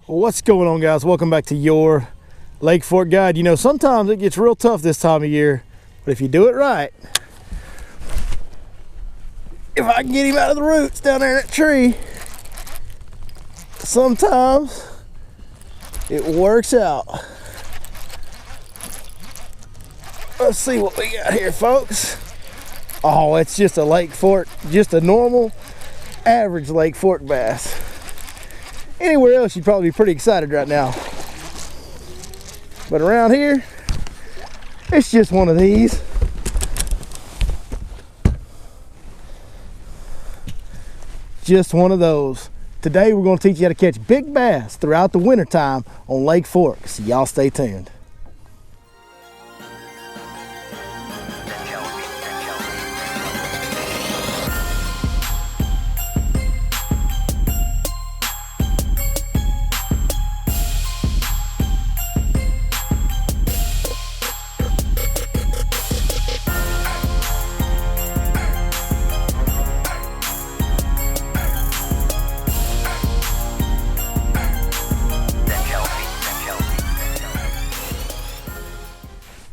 What's going on, guys? Welcome back to your Lake Fork Guide. You know, sometimes it gets real tough this time of year, but if you do it right, if I can get him out of the roots down there in that tree, sometimes it works out. Let's see what we got here, folks. Oh, it's just a Lake Fork, just a normal, average Lake Fork bass. Anywhere else, you'd probably be pretty excited right now. But around here, it's just one of these. Just one of those. Today, we're going to teach you how to catch big bass throughout the wintertime on Lake Fork. So y'all stay tuned.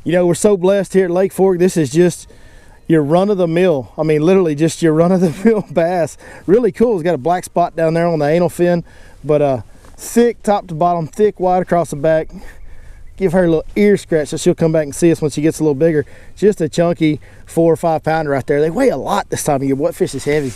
You know, we're so blessed here at Lake Fork. This is just your run-of-the-mill. I mean, literally just your run-of-the-mill bass. Really cool. It's got a black spot down there on the anal fin, but thick top to bottom, thick, wide across the back. Give her a little ear scratch so she'll come back and see us when she gets a little bigger. Just a chunky 4 or 5 pounder right there. They weigh a lot this time of year. What fish is heavy?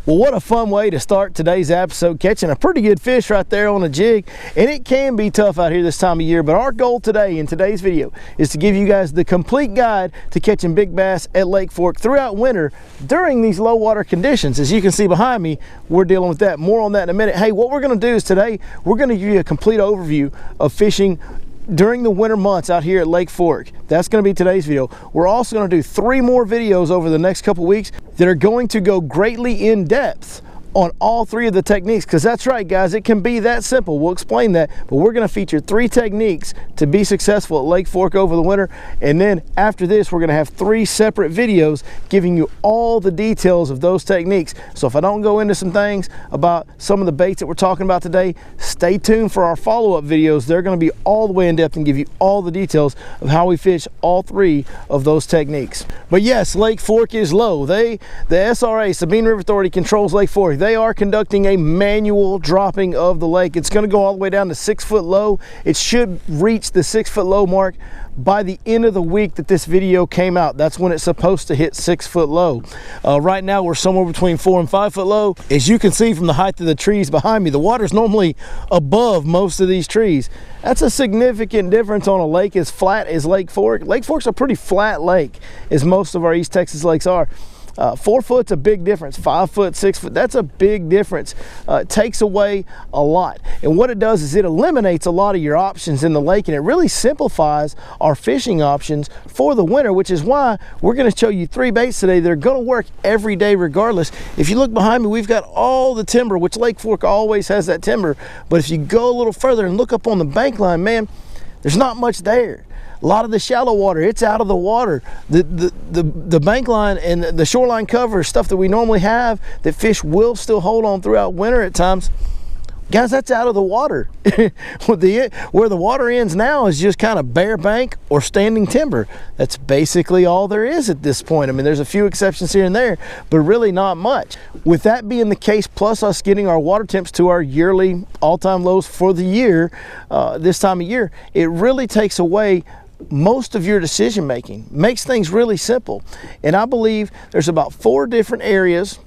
Well, what a fun way to start today's episode, catching a pretty good fish right there on a jig. And it can be tough out here this time of year, but our goal today in today's video is to give you guys the complete guide to catching big bass at Lake Fork throughout winter during these low water conditions. As you can see behind me, we're dealing with that. More on that in a minute. Hey, what we're going to do is today, we're going to give you a complete overview of fishing during the winter months out here at Lake Fork. That's going to be today's video. We're also going to do 3 more videos over the next couple weeks that are going to go greatly in depth on all 3 of the techniques, because that's right, guys, it can be that simple. We'll explain that, but we're going to feature 3 techniques to be successful at Lake Fork over the winter. And then after this, we're going to have 3 separate videos giving you all the details of those techniques. So if I don't go into some things about some of the baits that we're talking about today, stay tuned for our follow-up videos. They're going to be all the way in depth and give you all the details of how we fish all 3 of those techniques. But yes, Lake Fork is low. The SRA, Sabine River Authority, controls Lake Fork. They are conducting a manual dropping of the lake. It's going to go all the way down to 6 foot low. It should reach the 6 foot low mark by the end of the week that this video came out. That's when it's supposed to hit 6 foot low. Right now we're somewhere between 4 and 5 foot low. As you can see from the height of the trees behind me, the water's normally above most of these trees. That's a significant difference on a lake as flat as Lake Fork. Lake Fork's a pretty flat lake, as most of our East Texas lakes are. 4 foot's a big difference. 5 foot, 6 foot, that's a big difference. It takes away a lot. And what it does is it eliminates a lot of your options in the lake, and it really simplifies our fishing options for the winter, which is why we're going to show you 3 baits today that are going to work every day regardless. If you look behind me, we've got all the timber, which Lake Fork always has that timber. But if you go a little further and look up on the bank line, man, there's not much there. A lot of the shallow water, it's out of the water. The bank line and the shoreline cover, stuff that we normally have that fish will still hold on throughout winter at times, guys, that's out of the water. Where the water ends now is just kind of bare bank or standing timber. That's basically all there is at this point. I mean, there's a few exceptions here and there, but really not much. With that being the case, plus us getting our water temps to our yearly all-time lows for the year, this time of year, it really takes away most of your decision making, makes things really simple. And I believe there's about 4 different areas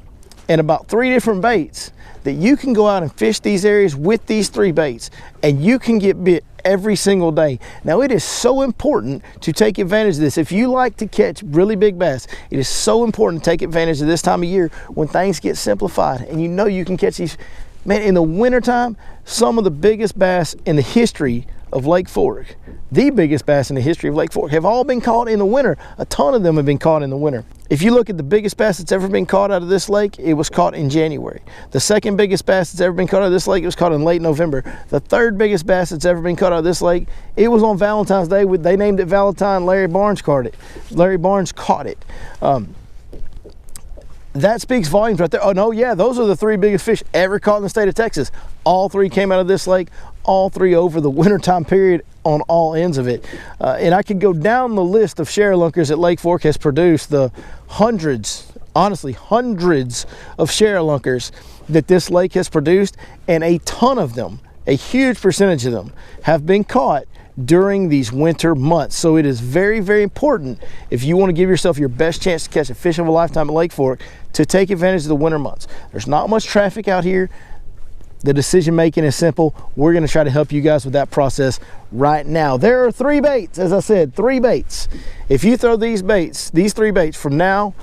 and about 3 different baits that you can go out and fish these areas with these 3 baits, and you can get bit every single day. Now, it is so important to take advantage of this. If you like to catch really big bass, it is so important to take advantage of this time of year when things get simplified and you know you can catch these. Man, in the wintertime, some of the biggest bass in the history of Lake Fork, the biggest bass in the history of Lake Fork, have all been caught in the winter. A ton of them have been caught in the winter. If you look at the biggest bass that's ever been caught out of this lake, it was caught in January. The second biggest bass that's ever been caught out of this lake, it was caught in late November. The third biggest bass that's ever been caught out of this lake, it was on Valentine's Day. They named it, Larry Barnes caught it. Larry Barnes caught it. that speaks volumes right there. Oh no, yeah, those are the 3 biggest fish ever caught in the state of Texas. All 3 came out of this lake, all 3 over the wintertime period on all ends of it. And I could go down the list of sharelunkers that Lake Fork has produced, the hundreds, honestly, hundreds of sharelunkers that this lake has produced, and a ton of them, a huge percentage of them, have been caught during these winter months. So it is very, very important, if you want to give yourself your best chance to catch a fish of a lifetime at Lake Fork, to take advantage of the winter months. There's not much traffic out here. The decision making is simple. We're going to try to help you guys with that process right now. There are 3 baits, as I said, 3 baits. If you throw these 3 baits from now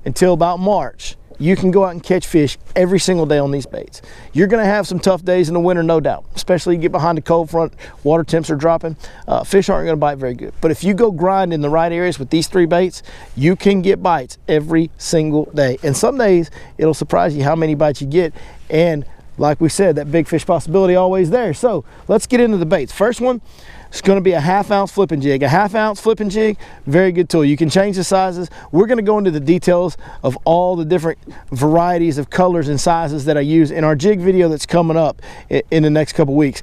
until about March, you can go out and catch fish every single day on these baits. You're going to have some tough days in the winter, no doubt, especially you get behind the cold front, water temps are dropping, fish aren't going to bite very good. But if you go grind in the right areas with these 3 baits, you can get bites every single day. And some days it'll surprise you how many bites you get. And like we said, that big fish possibility always there. So let's get into the baits. First one, it's going to be a 1/2 ounce flipping jig. A 1/2 ounce flipping jig, very good tool. You can change the sizes. We're going to go into the details of all the different varieties of colors and sizes that I use in our jig video that's coming up in the next couple weeks.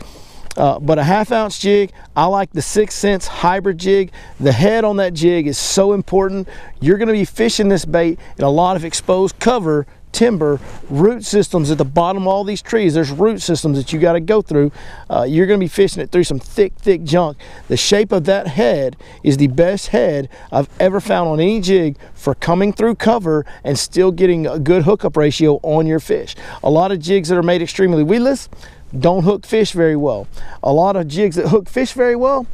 But a 1/2 ounce jig, I like the 6 cents hybrid jig. The head on that jig is so important. You're going to be fishing this bait in a lot of exposed cover, timber, root systems at the bottom of all these trees. There's root systems that you got to go through. You're going to be fishing it through some thick junk. The shape of that head is the best head I've ever found on any jig for coming through cover and still getting a good hookup ratio on your fish. A lot of jigs that are made extremely weedless don't hook fish very well. A lot of jigs that hook fish very well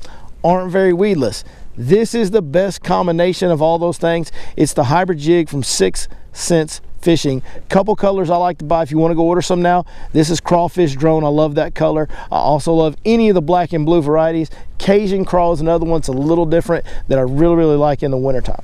aren't very weedless. This is the best combination of all those things. It's the hybrid jig from 6 cents Fishing. Couple colors I like to buy if you want to go order some now. This is crawfish drone. I love that color. I also love any of the black and blue varieties. Cajun crawl is another one that's a little different that I really like in the wintertime.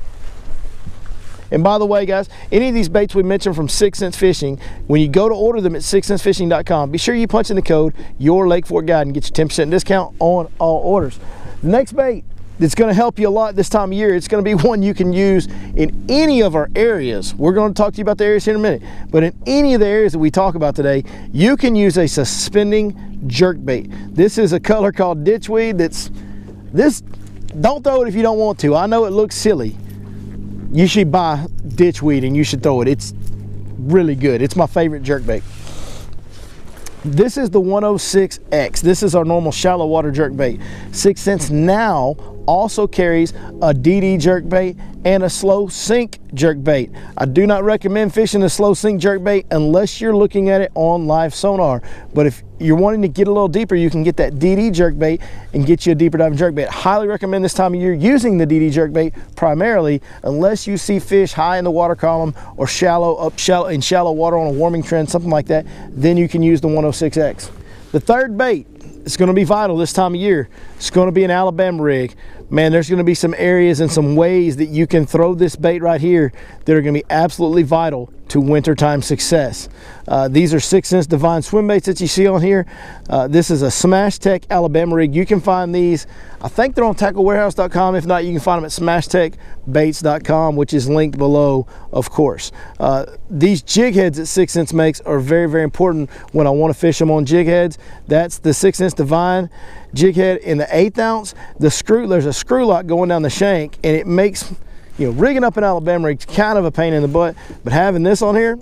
And by the way, guys, any of these baits we mentioned from 6 Cents Fishing, when you go to order them at 6centsfishing.com, be sure you punch in the code Your Lake Fork Guide and get your 10% discount on all orders. The next bait that's going to help you a lot this time of year, it's going to be one you can use in any of our areas. We're going to talk to you about the areas here in a minute, but in any of the areas that we talk about today, you can use a suspending jerkbait. This is a color called ditchweed. Don't throw it if you don't want to. I know it looks silly. You should buy ditchweed and you should throw it. It's really good. It's my favorite jerkbait. This is the 106X. This is our normal shallow water jerkbait. 6 Cents now also carries a DD jerkbait and a slow sink jerkbait. I do not recommend fishing a slow sink jerkbait unless you're looking at it on live sonar. But if you're wanting to get a little deeper, you can get that DD jerkbait and get you a deeper diving jerkbait. Highly recommend this time of year using the DD jerkbait primarily unless you see fish high in the water column or in shallow water on a warming trend, something like that. Then you can use the 106X. The third bait, it's going to be vital this time of year. It's going to be an Alabama rig. Man, there's going to be some areas and some ways that you can throw this bait right here that are going to be absolutely vital to wintertime success. These are 6 Cents Divine swim baits that you see on here. This is a Smash Tech Alabama rig. You can find these, I think they're on tacklewarehouse.com. If not, you can find them at smashtechbaits.com, which is linked below, of course. These jig heads that 6 Cents makes are very important when I want to fish them on jig heads. That's the 6 Cents Divine jig head in the 1/8 ounce. There's a screw lock going down the shank, and it makes, rigging up an Alabama rig kind of a pain in the butt, but having this on here,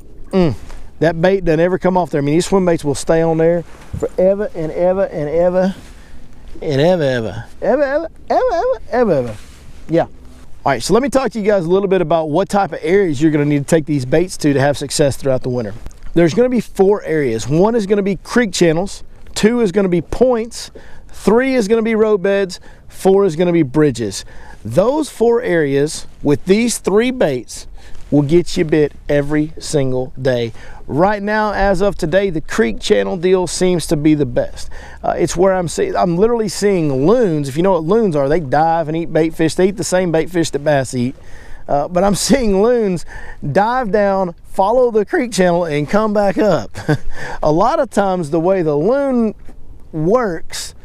that bait doesn't ever come off there. I mean, these swim baits will stay on there forever and ever and ever and ever. Yeah. All right, so let me talk to you guys a little bit about what type of areas you're going to need to take these baits to have success throughout the winter. There's going to be 4 areas. 1 is going to be creek channels, 2 is going to be points, 3 is going to be roadbeds, 4 is going to be bridges. Those 4 areas with these 3 baits will get you bit every single day. Right now, as of today, the creek channel deal seems to be the best. It's where I'm literally seeing loons. If you know what loons are, they dive and eat bait fish. They eat the same bait fish that bass eat. But I'm seeing loons dive down, follow the creek channel, and come back up. A lot of times the way the loon works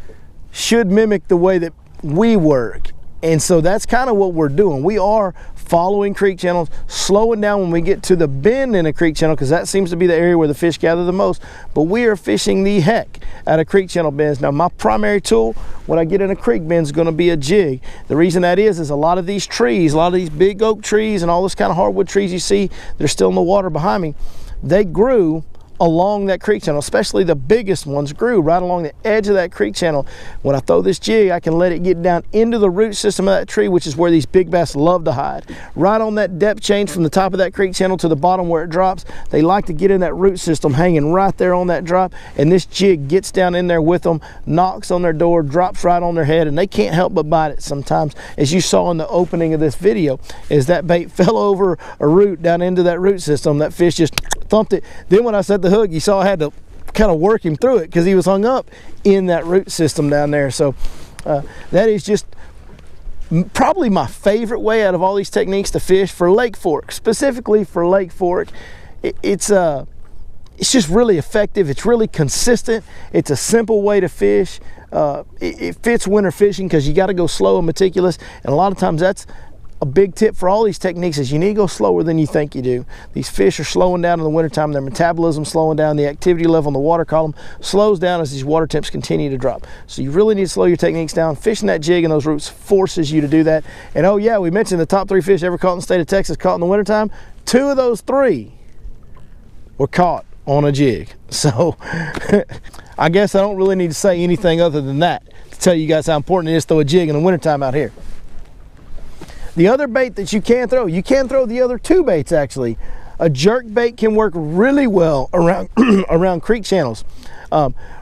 should mimic the way that we work. And so that's kind of what we're doing. We are following creek channels, slowing down when we get to the bend in a creek channel, because that seems to be the area where the fish gather the most. But we are fishing the heck out of creek channel bends. Now, my primary tool when I get in a creek bend is going to be a jig. The reason that is a lot of these trees, a lot of these big oak trees and all this kind of hardwood trees you see, they're still in the water behind me, they grew along that creek channel. Especially the biggest ones grew right along the edge of that creek channel. When I throw this jig, I can let it get down into the root system of that tree, which is where these big bass love to hide. Right on that depth change from the top of that creek channel to the bottom where it drops, they like to get in that root system, hanging right there on that drop, and this jig gets down in there with them, knocks on their door, drops right on their head, and they can't help but bite it sometimes. As you saw in the opening of this video, as that bait fell over a root down into that root system, that fish just thumped it. Then when I set the hook, you saw I had to kind of work him through it because he was hung up in that root system down there. So that is just probably my favorite way out of all these techniques to fish for Lake Fork. Specifically for Lake Fork, it's just really effective. It's really consistent. It's a simple way to fish. It fits winter fishing because you got to go slow and meticulous, and a lot of times that's a big tip for all these techniques is you need to go slower than you think you do. These fish are slowing down in the wintertime, their metabolism slowing down, the activity level in the water column slows down as these water temps continue to drop. So you really need to slow your techniques down. Fishing that jig and those roots forces you to do that. And oh yeah, we mentioned the top 3 fish ever caught in the state of Texas caught in the wintertime. 2 of those 3 were caught on a jig. So I guess I don't really need to say anything other than that to tell you guys how important it is to throw a jig in the wintertime out here. The other bait that you can throw the other 2 baits actually. A jerk bait can work really well around around creek channels.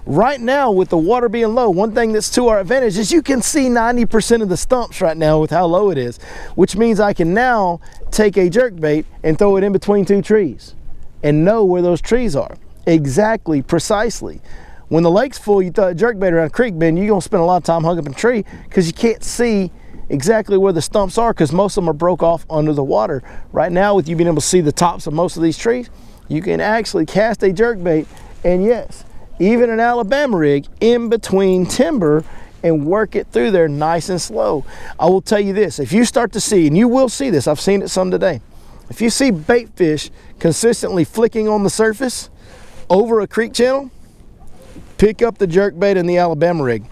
Right now with the water being low, one thing that's to our advantage is you can see 90% of the stumps right now with how low it is, which means I can now take a jerk bait and throw it in between 2 trees and know where those trees are. Exactly, precisely. When the lake's full, you throw a jerk bait around a creek bend, you're gonna spend a lot of time hung up in a tree because you can't see exactly where the stumps are because most of them are broke off under the water. Right now, with you being able to see the tops of most of these trees, you can actually cast a jerk bait, and yes, even an Alabama rig in between timber and work it through there nice and slow. I will tell you this, if you start to see, and you will see this, I've seen it some today, if you see bait fish consistently flicking on the surface over a creek channel, pick up the jerk bait and the Alabama rig.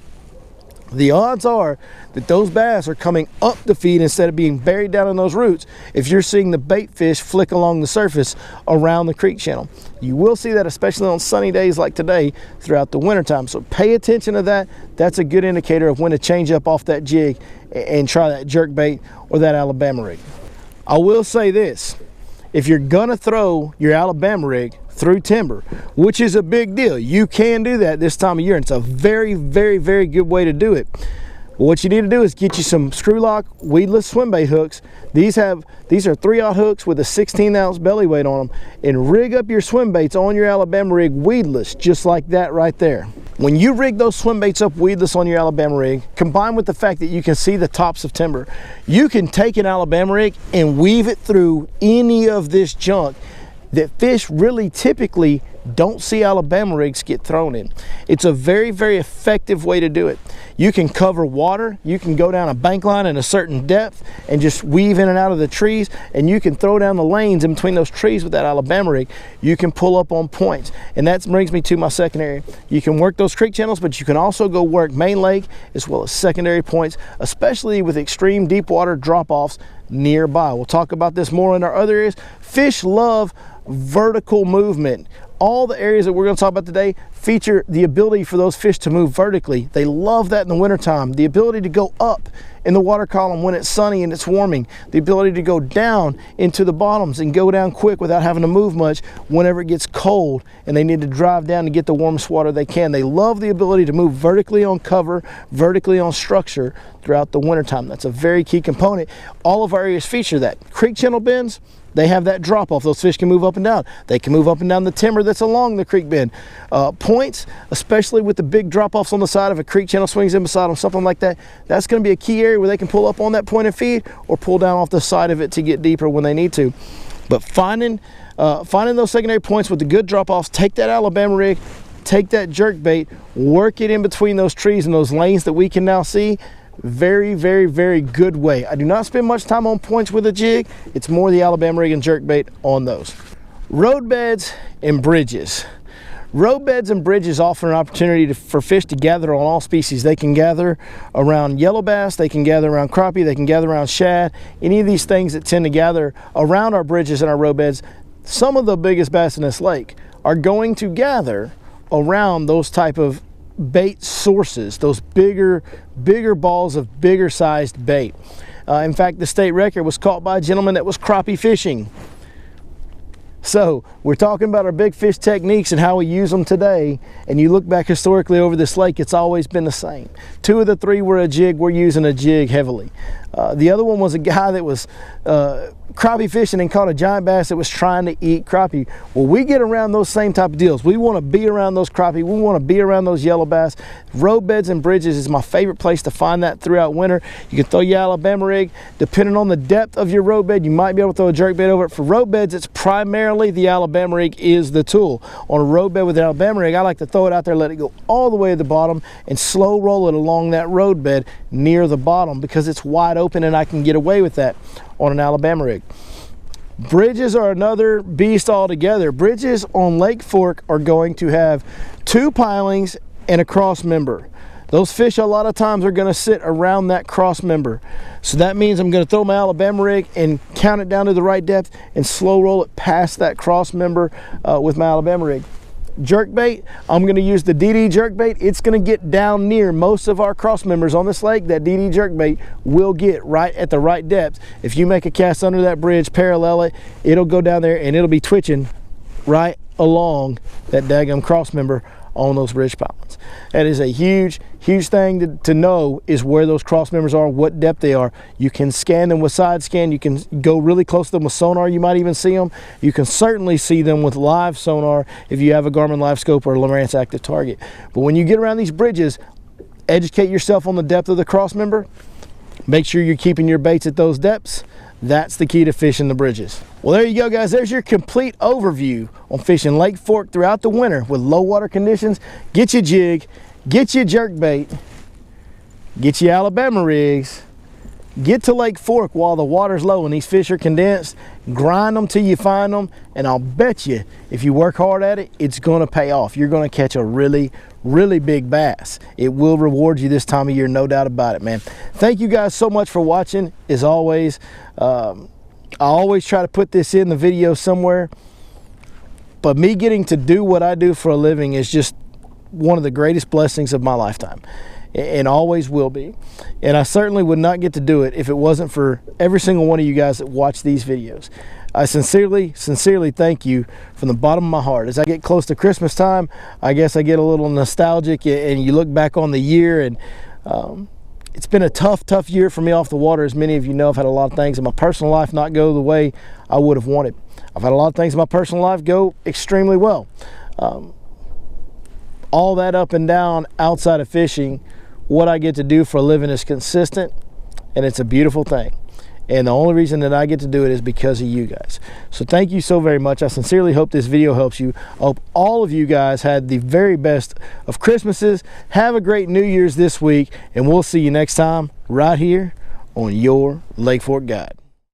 The odds are that those bass are coming up the feed instead of being buried down in those roots if you're seeing the bait fish flick along the surface around the creek channel. You will see that especially on sunny days like today throughout the wintertime. So pay attention to that. That's a good indicator of when to change up off that jig and try that jerk bait or that Alabama rig. I will say this, if you're gonna throw your Alabama rig through timber, which is a big deal, you can do that this time of year, and it's a very, very, very good way to do it. What you need to do is get you some screw lock weedless swim bait hooks. These are 3/0 hooks with a 16-ounce belly weight on them, and rig up your swim baits on your Alabama rig weedless, just like that right there. When you rig those swim baits up weedless on your Alabama rig, combined with the fact that you can see the tops of timber, you can take an Alabama rig and weave it through any of this junk that fish really typically don't see Alabama rigs get thrown in. It's a very, very effective way to do it. You can cover water, you can go down a bank line in a certain depth and just weave in and out of the trees, and you can throw down the lanes in between those trees with that Alabama rig. You can pull up on points, and that brings me to my secondary. You can work those creek channels, but you can also go work main lake as well as secondary points, especially with extreme deep water drop-offs nearby. We'll talk about this more in our other areas. Fish love vertical movement. All the areas that we're going to talk about today feature the ability for those fish to move vertically. They love that in the wintertime. The ability to go up in the water column when it's sunny and it's warming. The ability to go down into the bottoms and go down quick without having to move much whenever it gets cold and they need to drive down to get the warmest water they can. They love the ability to move vertically on cover, vertically on structure throughout the wintertime. That's a very key component. All of our areas feature that. Creek channel bends, they have that drop off. Those fish can move up and down. They can move up and down the timber that's along the creek bend. Points, especially with the big drop offs on the side of a creek channel swings in beside them, something like that, that's going to be a key area where they can pull up on that point and feed or pull down off the side of it to get deeper when they need to. But finding those secondary points with the good drop offs, take that Alabama rig, take that jerk bait, work it in between those trees and those lanes that we can now see. Very, very, very good way. I do not spend much time on points with a jig. It's more the Alabama rig and jerkbait on those. Roadbeds and bridges. Roadbeds and bridges offer an opportunity for fish to gather on all species. They can gather around yellow bass, they can gather around crappie, they can gather around shad, any of these things that tend to gather around our bridges and our roadbeds. Some of the biggest bass in this lake are going to gather around those type of bait sources, those bigger balls of bigger sized bait. In fact, the state record was caught by a gentleman that was crappie fishing. So we're talking about our big fish techniques and how we use them today, and you look back historically over this lake, it's always been the same. 2 of the 3 were a jig. We're using a jig heavily. The other one was a guy that was crappie fishing and caught a giant bass that was trying to eat crappie. Well, we get around those same type of deals. We want to be around those crappie. We want to be around those yellow bass. Roadbeds and bridges is my favorite place to find that throughout winter. You can throw your Alabama rig. Depending on the depth of your roadbed, you might be able to throw a jerkbait over it. For roadbeds, it's primarily the Alabama rig is the tool. On a roadbed with an Alabama rig, I like to throw it out there, let it go all the way to the bottom, and slow roll it along that roadbed near the bottom because it's wide open and I can get away with that on an Alabama rig. Bridges are another beast altogether. Bridges on Lake Fork are going to have 2 pilings and a cross member. Those fish a lot of times are going to sit around that cross member. So that means I'm going to throw my Alabama rig and count it down to the right depth and slow roll it past that cross member with my Alabama rig. Jerkbait, I'm going to use the DD jerkbait. It's going to get down near most of our cross members on this lake. That DD jerkbait will get right at the right depth. If you make a cast under that bridge, parallel it, it'll go down there and it'll be twitching right along that daggum cross member on those bridge pilings. That is a huge thing to know, is where those cross members are, what depth they are. You can scan them with side scan. You can go really close to them with sonar. You might even see them. You can certainly see them with live sonar if you have a Garmin Live Scope or a Lowrance Active Target. But when you get around these bridges, educate yourself on the depth of the cross member. Make sure you're keeping your baits at those depths. That's the key to fishing the bridges. Well, there you go, guys. There's your complete overview on fishing Lake Fork throughout the winter with low water conditions. Get your jig, get your jerkbait, get your Alabama rigs, get to Lake Fork while the water's low and these fish are condensed, grind them till you find them, and I'll bet you if you work hard at it, it's gonna pay off. You're gonna catch a really big bass. It will reward you this time of year, no doubt about it, man. Thank you guys so much for watching. As always, I always try to put this in the video somewhere, but me getting to do what I do for a living is just one of the greatest blessings of my lifetime, and always will be. And I certainly would not get to do it if it wasn't for every single one of you guys that watch these videos. I sincerely thank you from the bottom of my heart. As I get close to Christmas time, I guess I get a little nostalgic, and you look back on the year, and it's been a tough year for me off the water. As many of you know, I've had a lot of things in my personal life not go the way I would have wanted. I've had a lot of things in my personal life go extremely well. All that up and down outside of fishing, what I get to do for a living is consistent, and it's a beautiful thing. And the only reason that I get to do it is because of you guys. So thank you so very much. I sincerely hope this video helps you. I hope all of you guys had the very best of Christmases. Have a great New Year's this week, and we'll see you next time right here on your Lake Fork Guide.